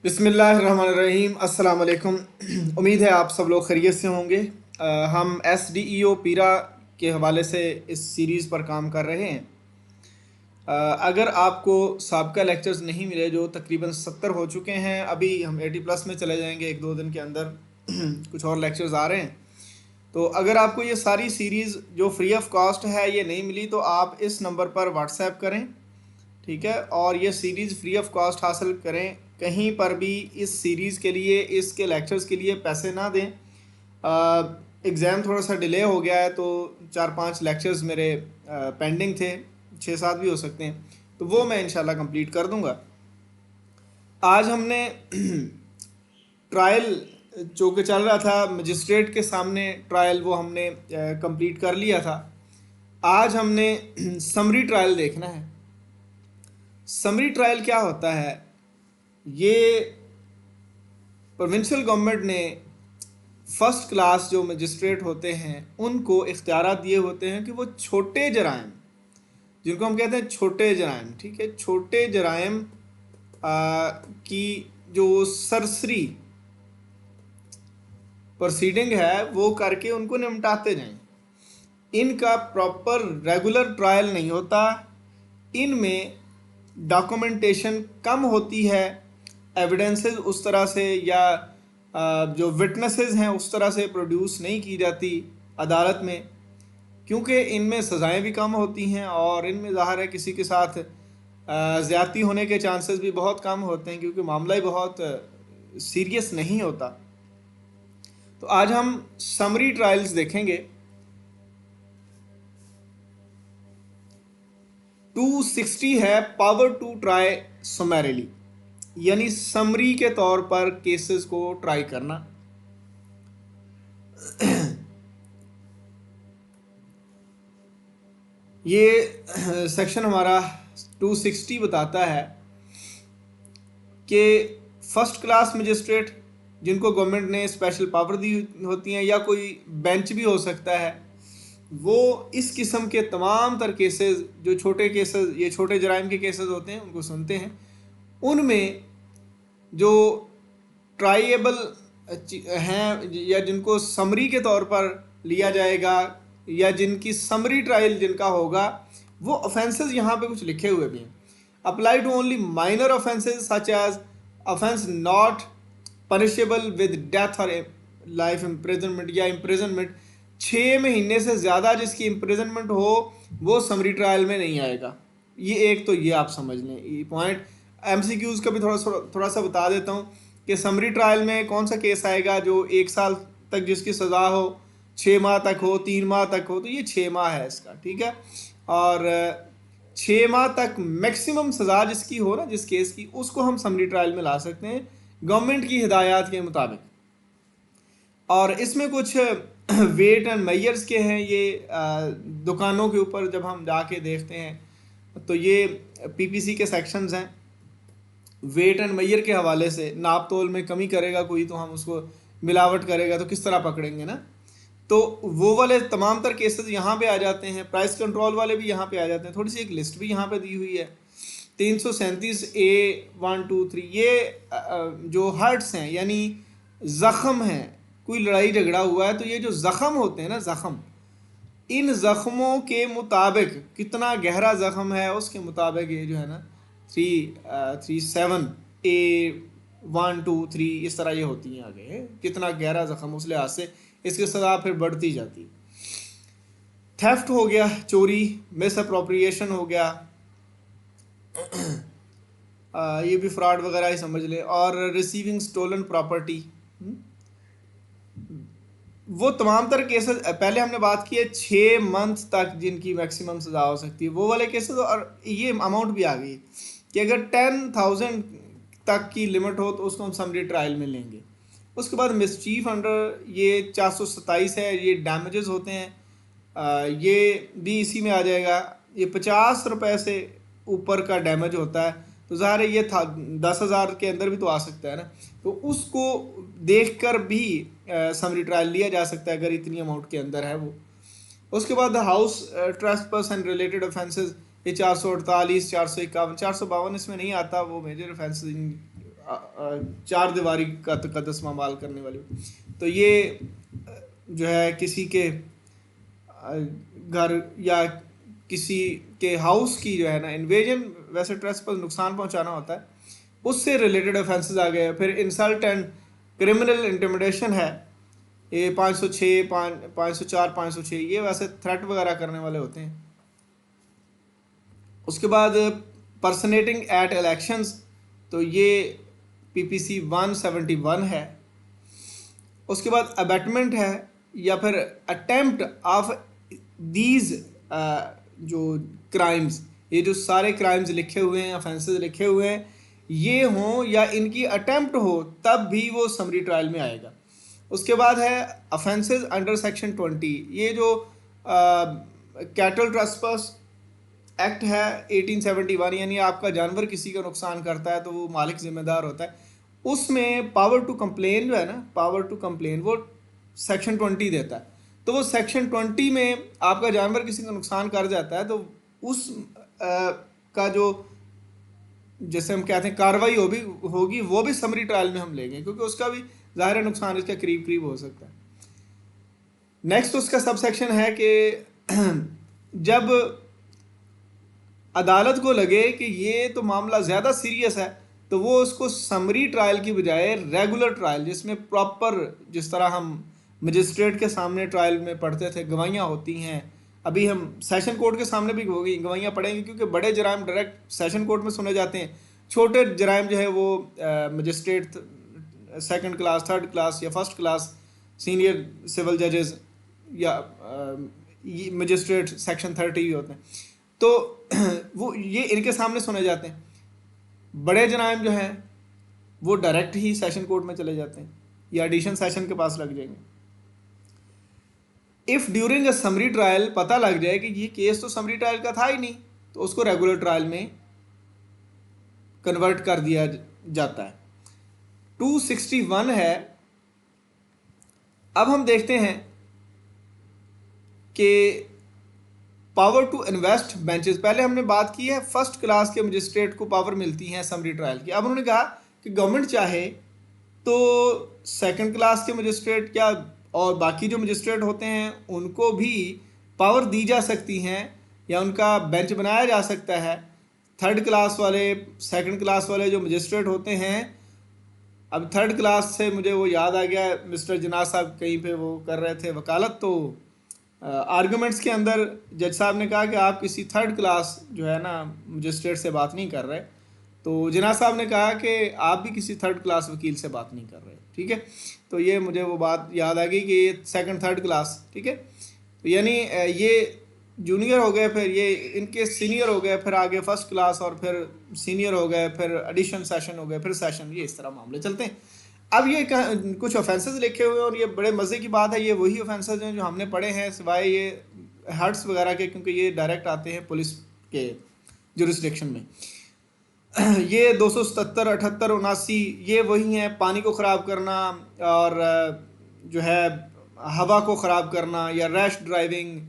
बिस्मिल्लाहिर्रहमानिर्रहीम। अस्सलाम वालेकुम। उम्मीद है आप सब लोग खैरियत से होंगे। हम SDEO पीरा के हवाले से इस सीरीज़ पर काम कर रहे हैं। अगर आपको साबका लेक्चर्स नहीं मिले जो तकरीबन 70 हो चुके हैं, अभी हम 80+ में चले जाएंगे एक दो दिन के अंदर। कुछ और लेक्चर्स आ रहे हैं, तो अगर आपको ये सारी सीरीज़ जो फ्री ऑफ कॉस्ट है ये नहीं मिली तो आप इस नंबर पर व्हाट्सएप करें, ठीक है, और ये सीरीज़ फ्री ऑफ कॉस्ट हासिल करें। कहीं पर भी इस सीरीज़ के लिए, इसके लेक्चर्स के लिए पैसे ना दें। एग्ज़ाम थोड़ा सा डिले हो गया है तो 4-5 लेक्चर्स मेरे पेंडिंग थे, 6-7 भी हो सकते हैं, तो वो मैं इंशाल्लाह कंप्लीट कर दूंगा। आज हमने ट्रायल जो कि चल रहा था मजिस्ट्रेट के सामने ट्रायल, वो हमने कंप्लीट कर लिया था। आज हमने समरी ट्रायल देखना है। समरी ट्रायल क्या होता है? ये प्रोविंशियल गवर्नमेंट ने फर्स्ट क्लास जो मजिस्ट्रेट होते हैं उनको इख्तियारात दिए होते हैं कि वो छोटे जराइम, जिनको हम कहते हैं छोटे जराइम, ठीक है, छोटे जराइम की जो सरसरी प्रोसीडिंग है वो करके उनको निपटाते जाएं। इनका प्रॉपर रेगुलर ट्रायल नहीं होता, इनमें डॉक्यूमेंटेशन कम होती है, एविडेंसेस उस तरह से या जो विटनेसेस हैं उस तरह से प्रोड्यूस नहीं की जाती अदालत में, क्योंकि इनमें सज़ाएं भी कम होती हैं और इनमें ज़ाहिर है किसी के साथ ज़्यादती होने के चांसेस भी बहुत कम होते हैं, क्योंकि मामला ही बहुत सीरियस नहीं होता। तो आज हम समरी ट्रायल्स देखेंगे। 260 है पावर टू ट्राई समरीली, यानी समरी के तौर पर केसेस को ट्राई करना। ये सेक्शन हमारा 260 बताता है कि फर्स्ट क्लास मजिस्ट्रेट जिनको गवर्नमेंट ने स्पेशल पावर दी होती हैं, या कोई बेंच भी हो सकता है, वो इस किस्म के तमाम तर केसेस, जो छोटे केसेस, ये छोटे जराइम के केसेस होते हैं, उनको सुनते हैं। उनमें जो ट्राइएबल हैं या जिनको समरी के तौर पर लिया जाएगा या जिनकी समरी ट्रायल जिनका होगा, वो ऑफेंसेस यहाँ पे कुछ लिखे हुए भी हैं। Apply to only minor offences such as offence not punishable with death और लाइफ इम्प्रिजनमेंट या इम्प्रिजनमेंट। 6 महीने से ज़्यादा जिसकी इम्प्रिजनमेंट हो वो समरी ट्रायल में नहीं आएगा। ये एक तो ये आप समझ लें ये पॉइंट। MCQs का भी थोड़ा सा बता देता हूँ कि समरी ट्रायल में कौन सा केस आएगा जो 1 साल तक जिसकी सज़ा हो, 6 माह तक हो, 3 माह तक हो, तो ये 6 माह है इसका, ठीक है। और 6 माह तक मैक्सिमम सज़ा जिसकी हो ना, जिस केस की, उसको हम समरी ट्रायल में ला सकते हैं गवर्नमेंट की हिदायत के मुताबिक। और इसमें कुछ वेट एंड मेयर्स के हैं, ये दुकानों के ऊपर जब हम जाके देखते हैं तो ये PPC के सेक्शंस हैं। वेट एंड मेयर के हवाले से नाप तोल में कमी करेगा कोई तो हम उसको मिलावट करेगा तो किस तरह पकड़ेंगे ना, तो वो वाले तमाम तर केसेस यहाँ पे आ जाते हैं। प्राइस कंट्रोल वाले भी यहाँ पे आ जाते हैं। थोड़ी सी एक लिस्ट भी यहाँ पे दी हुई है, 337A123। ये जो हर्ट्स हैं यानी ज़ख़म हैं, कोई लड़ाई झगड़ा हुआ है तो ये जो ज़ख़म होते हैं ना, ज़ख़म, इन ज़ख़मों के मुताबिक कितना गहरा ज़ख़म है उसके मुताबिक ये जो है ना 337A123 इस तरह ये होती हैं आगे, कितना गहरा ज़ख़म उस लिहाज से इसकी सज़ा फिर बढ़ती जाती। थेफ्ट हो गया, चोरी, मिस अप्रोप्रिएशन हो गया, ये भी फ्रॉड वगैरह ही समझ ले, और रिसीविंग स्टोलन प्रॉपर्टी, वो तमाम तरह केसेस। पहले हमने बात की है 6 मंथ तक जिनकी मैक्सिमम सज़ा हो सकती है, वो वाले केसेस। और ये अमाउंट भी आ गई कि अगर 10,000 तक की लिमिट हो तो उसको हम समरी ट्रायल में लेंगे। उसके बाद मिसचीफ अंडर ये 427 है, ये डैमेजेस होते हैं, ये भी इसी में आ जाएगा। ये 50 रुपये से ऊपर का डैमेज होता है तो ज़ाहिर है ये था 10,000 के अंदर भी तो आ सकता है ना, तो उसको देखकर भी समरी ट्रायल लिया जा सकता है अगर इतनी अमाउंट के अंदर है वो। उसके बाद house trespass and related offences, ये 448, 451, 452 इसमें नहीं आता, वो मेजर ऑफेंसेस चार दीवारी का तकद्दुस माल करने वाली। तो ये जो है किसी के घर या किसी के हाउस की जो है ना इन्वेजन, वैसे ट्रेस पर नुकसान पहुंचाना होता है, उससे रिलेटेड ऑफेंसेस आ गए। फिर इंसल्ट एंड क्रिमिनल इंटिमिडेशन है, ये 506, 504, 506, ये वैसे थ्रेट वगैरह करने वाले होते हैं। उसके बाद पर्सनेटिंग एट इलेक्शंस, तो ये PPC 171 है। उसके बाद अबैटमेंट है या फिर अटेम्प्ट ऑफ दीज जो क्राइम्स, ये जो सारे क्राइम्स लिखे हुए हैं, ऑफेंसेस लिखे हुए हैं, ये हों या इनकी अटेम्प्ट हो, तब भी वो समरी ट्रायल में आएगा। उसके बाद है ऑफेंसेस अंडर सेक्शन 20, ये जो कैटल ट्रेसपास एक्ट है 1871, यानी आपका जानवर किसी का नुकसान करता है तो वो मालिक जिम्मेदार होता है। उसमें पावर टू कंप्लेन जो है ना, पावर टू कंप्लेन वो सेक्शन 20 देता है। तो वो सेक्शन 20 में आपका जानवर किसी का नुकसान कर जाता है तो उस का जो जैसे हम कहते हैं कार्रवाई होगी वो भी समरी ट्रायल में हम लेंगे, क्योंकि उसका भी ज़ाहिर नुकसान इसका करीब करीब हो सकता है। नेक्स्ट उसका सब सेक्शन है कि जब अदालत को लगे कि ये तो मामला ज़्यादा सीरियस है, तो वो उसको समरी ट्रायल की बजाय रेगुलर ट्रायल, जिसमें प्रॉपर, जिस तरह हम मजिस्ट्रेट के सामने ट्रायल में पढ़ते थे, गवाहियाँ होती हैं, अभी हम सेशन कोर्ट के सामने भी गवाहियाँ पढ़ेंगे, क्योंकि बड़े जराइम डायरेक्ट सेशन कोर्ट में सुने जाते हैं, छोटे जराइम जो है वो magistrate second class, third class या फर्स्ट क्लास सीनियर सिविल जजेस या मजिस्ट्रेट सेक्शन 30 भी होते हैं, तो वो ये इनके सामने सुने जाते हैं। बड़े जराइम जो हैं वो डायरेक्ट ही सेशन कोर्ट में चले जाते हैं या एडिशन सेशन के पास लग जाएंगे। If during a summary trial पता लग जाए कि ये केस तो समरी ट्रायल का था ही नहीं, तो उसको रेगुलर ट्रायल में कन्वर्ट कर दिया जाता है। 261 है। अब हम देखते हैं कि पावर टू इन्वेस्ट बेंचेस, पहले हमने बात की है फर्स्ट क्लास के मजिस्ट्रेट को पावर मिलती है समरी ट्रायल की। अब उन्होंने कहा कि गवर्नमेंट चाहे तो सेकंड क्लास के मजिस्ट्रेट क्या और बाकी जो मजिस्ट्रेट होते हैं उनको भी पावर दी जा सकती हैं या उनका बेंच बनाया जा सकता है। थर्ड क्लास वाले, सेकंड क्लास वाले जो मजिस्ट्रेट होते हैं, अब थर्ड क्लास से मुझे वो याद आ गया, मिस्टर जनाज साहब कहीं पे वो कर रहे थे वकालत, तो आर्गूमेंट्स के अंदर जज साहब ने कहा कि आप किसी थर्ड क्लास जो है ना मजिस्ट्रेट से बात नहीं कर रहे, तो जनाज साहब ने कहा कि आप भी किसी थर्ड क्लास वकील से बात नहीं कर रहे, ठीक है। तो ये मुझे वो बात याद आ गई कि ये सेकंड थर्ड क्लास, ठीक है, तो यानी ये जूनियर हो गए, फिर ये इनके सीनियर हो गए, फिर आगे फर्स्ट क्लास और फिर सीनियर हो गए, फिर एडिशन सेशन हो गए, फिर सेशन, ये इस तरह मामले चलते हैं। अब ये कुछ ऑफेंसेस लिखे हुए हैं और ये बड़े मज़े की बात है, ये वही ऑफेंसेस हैं जो हमने पढ़े हैं, सिवाय ये हर्ट्स वगैरह के, क्योंकि ये डायरेक्ट आते हैं पुलिस के जुरिस्डिक्शन में। ये 277, 78, 79 ये वही हैं, पानी को ख़राब करना और जो है हवा को ख़राब करना या रैश ड्राइविंग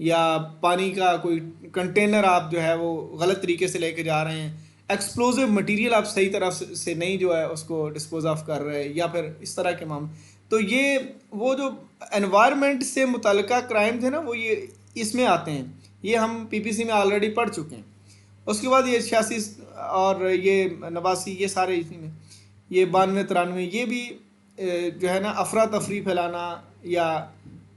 या पानी का कोई कंटेनर आप जो है वो गलत तरीके से लेके जा रहे हैं, एक्सप्लोजिव मटेरियल आप सही तरह से नहीं जो है उसको डिस्पोज ऑफ कर रहे हैं, या फिर इस तरह के मामले। तो ये वो जो एनवायरनमेंट से मुतल्लिका क्राइम थे ना, वो ये इसमें आते हैं, ये हम PPC में ऑलरेडी पढ़ चुके हैं। उसके बाद ये 86 और ये 89 ये सारे इसी में, ये 92, 93 ये भी जो है ना अफरा तफरी फैलाना या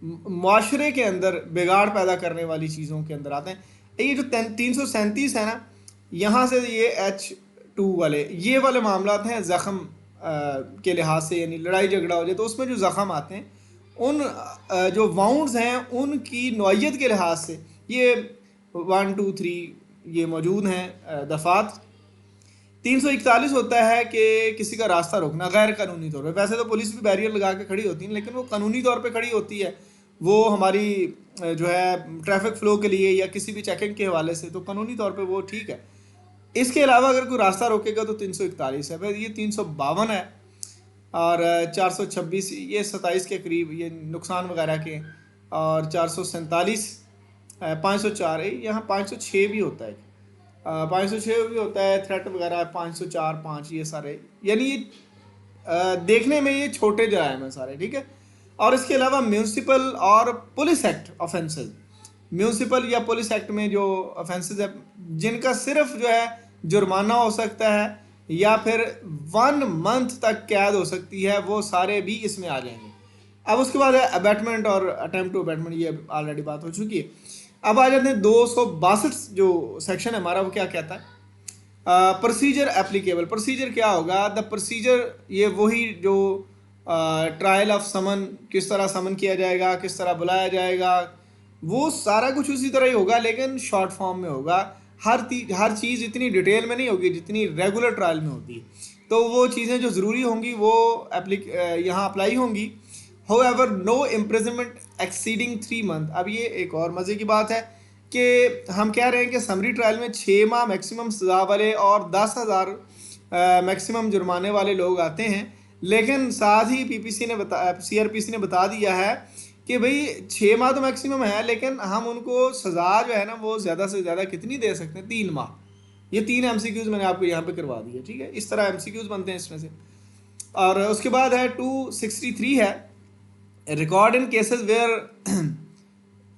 माशरे के अंदर बिगाड़ पैदा करने वाली चीज़ों के अंदर आते हैं। ये जो 337 है ना, यहाँ से ये H2 वाले ये वाले मामला हैं ज़ख़म के लिहाज से, यानी लड़ाई झगड़ा हो जाए तो उसमें जो ज़ख़म आते हैं, उन जो वाउंड्स हैं उनकी नौइयत के लिहाज से ये 1, 2, 3 ये मौजूद हैं दफ़ात। 341 होता है कि किसी का रास्ता रोकना गैर कानूनी तौर पे। वैसे तो पुलिस भी बैरियर लगा के खड़ी होती है, लेकिन वो कानूनी तौर पे खड़ी होती है, वो हमारी जो है ट्रैफिक फ़्लो के लिए या किसी भी चेकिंग के हवाले से, तो कानूनी तौर पे वो ठीक है। इसके अलावा अगर कोई रास्ता रोकेगा तो 341 है, फिर ये 352 है और 426 ये 27 के करीब ये नुकसान वगैरह के, और 447 504 यहाँ 506 भी होता है, 506 भी होता है, थ्रेट वगैरह 504, 5 ये सारे, यानी देखने में ये छोटे जराइम हैं सारे, ठीक है। और इसके अलावा म्यूनसिपल और पुलिस एक्ट ऑफेंसेस, म्यूनसिपल या पुलिस एक्ट में जो ऑफेंसेस है जिनका सिर्फ जो है जुर्माना हो सकता है या फिर 1 मंथ तक कैद हो सकती है, वो सारे भी इसमें आ जाएंगे। अब उसके बाद है अबैटमेंट और अटेम्प्ट टू अबैटमेंट, ये ऑलरेडी बात हो चुकी है। अब आ जाते हैं 262 जो सेक्शन है हमारा, वो क्या कहता है, प्रोसीजर एप्लीकेबल। प्रोसीजर क्या होगा, द प्रोसीजर, ये वही जो ट्रायल ऑफ समन, किस तरह समन किया जाएगा, किस तरह बुलाया जाएगा, वो सारा कुछ उसी तरह ही होगा लेकिन शॉर्ट फॉर्म में होगा। हर चीज़ इतनी डिटेल में नहीं होगी जितनी रेगुलर ट्रायल में होती है। तो वो चीज़ें जो ज़रूरी होंगी वो यहाँ अप्लाई होंगी। However, no imprisonment exceeding 3 month। अब ये एक और मज़े की बात है कि हम कह रहे हैं कि समरी ट्रायल में 6 माह मैक्सिमम सज़ा वाले और 10,000 मैक्सिमम जुर्माने वाले लोग आते हैं, लेकिन साथ ही CRPC ने बता दिया है कि भाई 6 माह तो मैक्सिमम है, लेकिन हम उनको सज़ा जो है ना वो ज़्यादा से ज़्यादा कितनी दे सकते हैं, 3 माह। ये 3 MCQs मैंने आपको यहाँ पे करवा दिए, ठीक है। इस तरह MCQs बनते हैं इसमें से। और उसके बाद है 263 है, record in cases where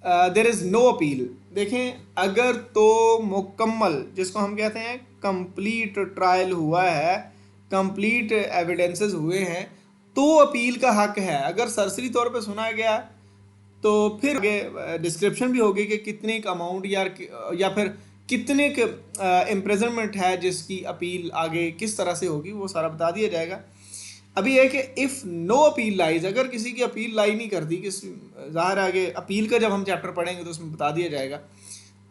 there is no appeal. देखें, अगर तो मुकम्मल, जिसको हम कहते हैं कंप्लीट ट्रायल हुआ है, कंप्लीट एविडेंसेस हुए हैं, तो अपील का हक है। अगर सरसरी तौर पे सुना गया तो फिर आगे डिस्क्रिप्शन भी होगी कि कितने का अमाउंट या फिर कितने के इम्प्रिजनमेंट है जिसकी अपील आगे किस तरह से होगी, वो सारा बता दिया जाएगा। अभी है कि इफ़ नो अपील लाइज, अगर किसी की अपील लाई नहीं करती, ज़ाहिर है आगे अपील का जब हम चैप्टर पढ़ेंगे तो उसमें बता दिया जाएगा।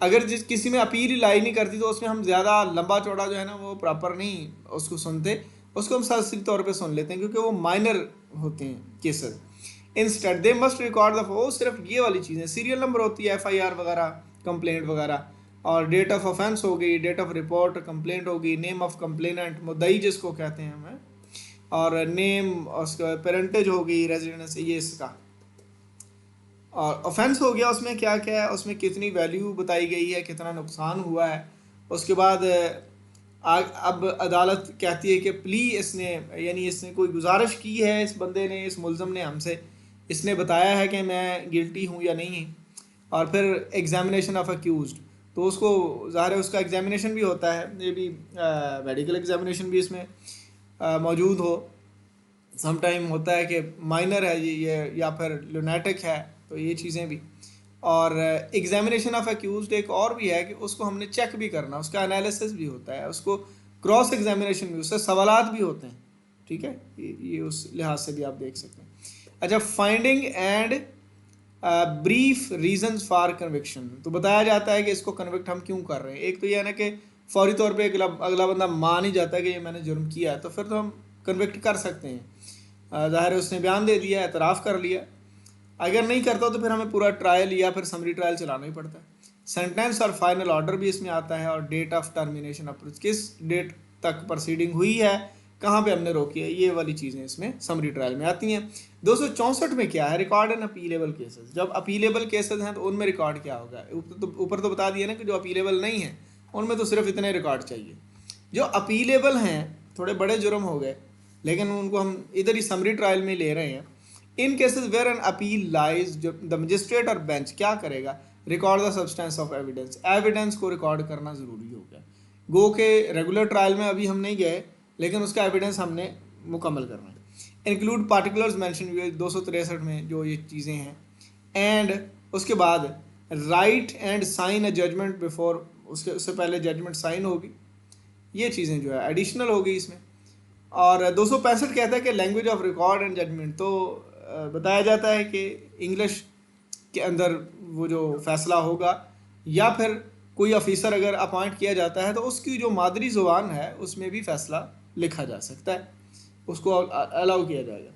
अगर किसी में अपील ही लाई नहीं करती तो उसमें हम ज़्यादा लंबा चौड़ा जो है ना वो प्रॉपर नहीं उसको सुनते, उसको हम सरसरी तौर पे सुन लेते हैं क्योंकि वो माइनर होते हैं cases. Instead they must record the, वो सिर्फ ये वाली चीज़ें, सीरियल नंबर होती है, FIR वगैरह, कंप्लेंट वगैरह, और डेट ऑफ ऑफेंस हो गई, डेट ऑफ रिपोर्ट कंप्लेंट होगी, नेम ऑफ कंप्लेनेंट, मुद्दई जिसको कहते हैं हमें, और नेम, उसका पेरेंटेज होगी, रेजिडेंस, ये इसका। और ऑफेंस हो गया, उसमें क्या क्या है, उसमें कितनी वैल्यू बताई गई है, कितना नुकसान हुआ है। उसके बाद अब अदालत कहती है कि प्ली इसने, यानी इसने कोई गुजारिश की है, इस बंदे ने, इस मुलज़म ने हमसे, इसने बताया है कि मैं गिल्टी हूँ या नहीं। और फिर एग्जामिनेशन ऑफ अक्यूज्ड, तो उसको ज़ाहिर है उसका एग्जामिनेशन भी होता है, ये भी मेडिकल एग्जामिनेशन भी इसमें मौजूद हो। सम टाइम होता है कि माइनर है ये या फिर लुनेटिक है, तो ये चीज़ें भी। और एग्जामिनेशन ऑफ एक्यूज्ड एक और भी है कि उसको हमने चेक भी करना, उसका एनालिसिस भी होता है, उसको क्रॉस एग्जामिनेशन भी, उससे सवालात भी होते हैं, ठीक है। ये उस लिहाज से भी आप देख सकते हैं। अच्छा, finding and brief reasons for conviction, तो बताया जाता है कि इसको कन्विक्ट हम क्यों कर रहे हैं। एक तो यह है ना कि फौरी तौर पे अगला बंदा मान ही जाता है कि ये मैंने जुर्म किया है, तो फिर तो हम कन्विक्ट कर सकते हैं। ज़ाहिर है उसने बयान दे दिया, एतराफ़ कर लिया। अगर नहीं करता तो फिर हमें पूरा ट्रायल या फिर समरी ट्रायल चलाना ही पड़ता है। सेंटेंस और फाइनल ऑर्डर भी इसमें आता है, और डेट ऑफ टर्मिनेशन अप्रोच, किस डेट तक प्रोसीडिंग हुई है, कहाँ पे हमने रोकी है, ये वाली चीज़ें इसमें समरी ट्रायल में आती हैं। 264 में क्या है, रिकॉर्ड एंड अपीलेबल केसेस। जब अपीलेबल केसेस हैं तो उनमें रिकॉर्ड क्या होगा, ऊपर तो बता दिया ना कि जो अपीलेबल नहीं है उनमें तो सिर्फ इतने रिकॉर्ड चाहिए। जो अपीलेबल हैं, थोड़े बड़े जुर्म हो गए, लेकिन उनको हम इधर ही समरी ट्रायल में ले रहे हैं। In cases where an appeal lies, the magistrate और बेंच क्या करेगा, record the substance of evidence, evidence को रिकॉर्ड करना ज़रूरी हो गया। गो के रेगुलर ट्रायल में अभी हम नहीं गए, लेकिन उसका एविडेंस हमने मुकम्मल करना है। इंक्लूड पार्टिकुलर्स मेंशन हुए 263 में जो ये चीज़ें हैं। एंड उसके बाद write and sign a judgement before, उससे पहले जजमेंट साइन होगी। ये चीज़ें जो है एडिशनल होगी इसमें। और 265 कहता है कि language of record and judgement, तो बताया जाता है कि इंग्लिश के अंदर वो जो फैसला होगा, या फिर कोई ऑफिसर अगर अपॉइंट किया जाता है तो उसकी जो मादरी ज़ुबान है उसमें भी फ़ैसला लिखा जा सकता है, उसको अलाउ किया जाएगा।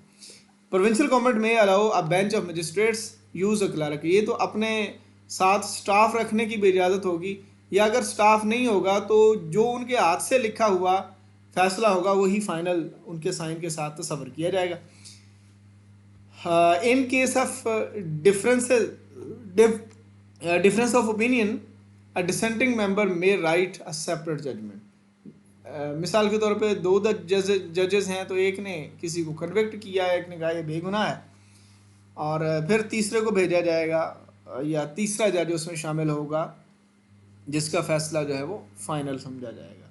प्रोविंशियल गवर्नमेंट में allow a bench of magistrates use a clerk, ये तो अपने साथ स्टाफ रखने की भी इजाज़त होगी, या अगर स्टाफ नहीं होगा तो जो उनके हाथ से लिखा हुआ फैसला होगा वही फाइनल उनके साइन के साथ तस्वर किया जाएगा। In case of difference of opinion, a dissenting member may write a separate judgement. मिसाल के तौर पे दो जजेस हैं, तो एक ने किसी को कन्विक्ट किया है, एक ने कहा ये बेगुनाह है, और फिर तीसरे को भेजा जाएगा या तीसरा जज उसमें शामिल होगा जिसका फैसला जो है वो फाइनल समझा जाएगा।